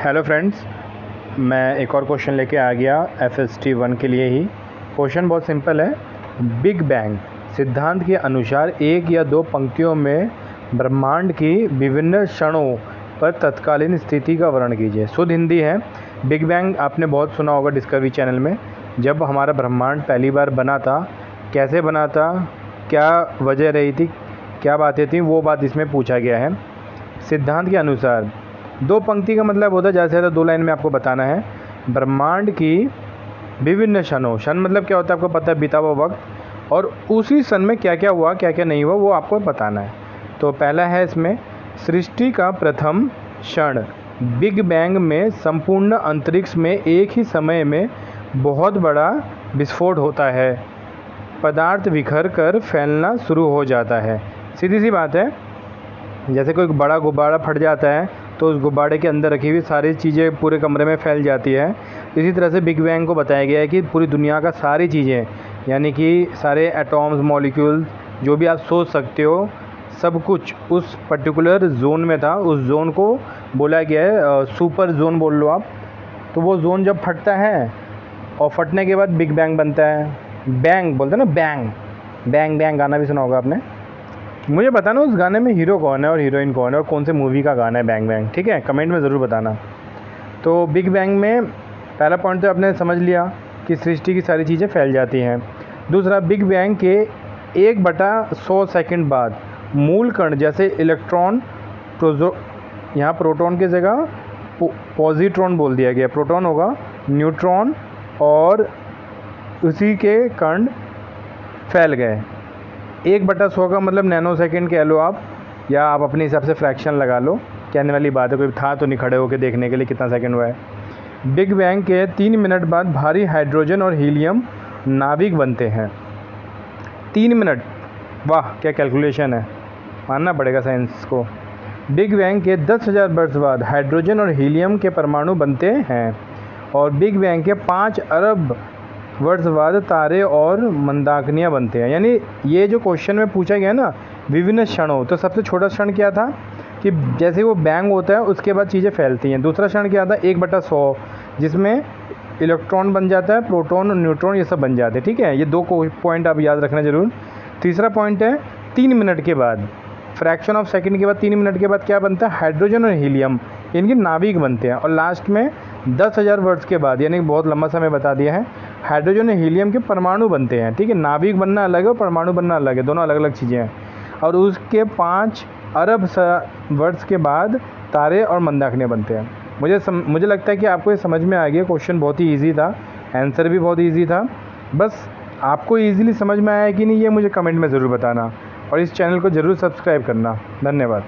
Hello friends, मैं एक और क्वेश्चन लेके आ गया FST 1 के लिए ही। क्वेश्चन बहुत सिंपल है। बिग बैंग सिद्धांत के अनुसार एक या दो पंक्तियों में ब्रह्मांड की विभिन्न क्षणों पर तत्कालीन स्थिति का वर्णन कीजिए। शुद्ध हिंदी है। बिग बैंग आपने बहुत सुना होगा डिस्कवरी चैनल में। जब हमारा ब्रह्मांड पहली बार बना था, कैसे बना था, क्या वजह रही थी, क्या बातें थी, वो बात इसमें पूछा गया है। सिद्धांत के अनुसार दो पंक्ति का मतलब होता है ज़्यादा से ज़्यादा दो लाइन में आपको बताना है। ब्रह्मांड की विभिन्न क्षणों, क्षण मतलब क्या होता है आपको पता है, बीता हुआ वक्त, और उसी क्षण में क्या क्या हुआ क्या क्या नहीं हुआ वो आपको बताना है। तो पहला है इसमें, सृष्टि का प्रथम क्षण। बिग बैंग में संपूर्ण अंतरिक्ष में एक ही समय में बहुत बड़ा विस्फोट होता है। पदार्थ बिखर कर फैलना शुरू हो जाता है। सीधी सी बात है, जैसे कोई बड़ा गुब्बारा फट जाता है तो उस गुब्बारे के अंदर रखी हुई सारी चीज़ें पूरे कमरे में फैल जाती है। इसी तरह से बिग बैंग को बताया गया है कि पूरी दुनिया का सारी चीज़ें, यानी कि सारे एटॉम्स, मॉलिक्यूल्स, जो भी आप सोच सकते हो, सब कुछ उस पर्टिकुलर जोन में था। उस जोन को बोला गया है सुपर जोन बोल लो आप। तो वो जोन जब फटता है और फटने के बाद बिग बैंग बनता है। बैंग बोलते हैं ना, बैंग बैंग बैंग गाना भी सुना होगा आपने। मुझे बताना उस गाने में हीरो कौन है और हीरोइन कौन है और कौन से मूवी का गाना है बैंग बैंग, ठीक है? कमेंट में ज़रूर बताना। तो बिग बैंग में पहला पॉइंट तो आपने समझ लिया कि सृष्टि की सारी चीज़ें फैल जाती हैं। दूसरा, बिग बैंग के 1/100 सेकंड बाद मूल कण जैसे इलेक्ट्रॉन, यहाँ प्रोटॉन की जगह पॉजिट्रॉन बोल दिया गया, प्रोटॉन होगा, न्यूट्रॉन और उसी के कण फैल गए। 1/100 का मतलब नैनो सेकेंड कह लो आप, या आप अपने हिसाब से फ्रैक्शन लगा लो। कहने वाली बात है, कोई था तो नहीं खड़े होकर देखने के लिए कितना सेकंड हुआ है। बिग बैंग के 3 मिनट बाद भारी हाइड्रोजन और हीलियम नाभिक बनते हैं। 3 मिनट, वाह क्या कैलकुलेशन है, मानना पड़ेगा साइंस को। बिग बैंग के 10,000 वर्ष बाद हाइड्रोजन और हीलियम के परमाणु बनते हैं। और बिग बैंग के 5 अरब वर्ष बाद तारे और मंदाकिनियाँ बनते हैं। यानी ये जो क्वेश्चन में पूछा गया ना, विभिन्न क्षणों, तो सबसे छोटा क्षण क्या था कि जैसे वो बैंग होता है उसके बाद चीज़ें फैलती हैं। दूसरा क्षण क्या था, 1/100, जिसमें इलेक्ट्रॉन बन जाता है, प्रोटॉन और न्यूट्रॉन ये सब बन जाते हैं, ठीक है? ये दो पॉइंट आप याद रखना जरूर। तीसरा पॉइंट है 3 मिनट के बाद, फ्रैक्शन ऑफ सेकेंड के बाद 3 मिनट के बाद क्या बनता है, हाइड्रोजन और हीलियम, इनके नाभिक बनते हैं। और लास्ट में 10,000 वर्ष के बाद, यानी बहुत लंबा समय बता दिया है, हाइड्रोजन और हीलियम के परमाणु बनते हैं, ठीक है? नाभिक बनना अलग है और परमाणु बनना अलग है, दोनों अलग अलग चीज़ें हैं। और उसके 5 अरब वर्ष के बाद तारे और मंदाकिनियाँ बनते हैं। मुझे लगता है कि आपको ये समझ में आ गया। क्वेश्चन बहुत ही ईजी था, आंसर भी बहुत ईजी था। बस आपको ईजिली समझ में आया कि नहीं, ये मुझे कमेंट में ज़रूर बताना और इस चैनल को ज़रूर सब्सक्राइब करना। धन्यवाद।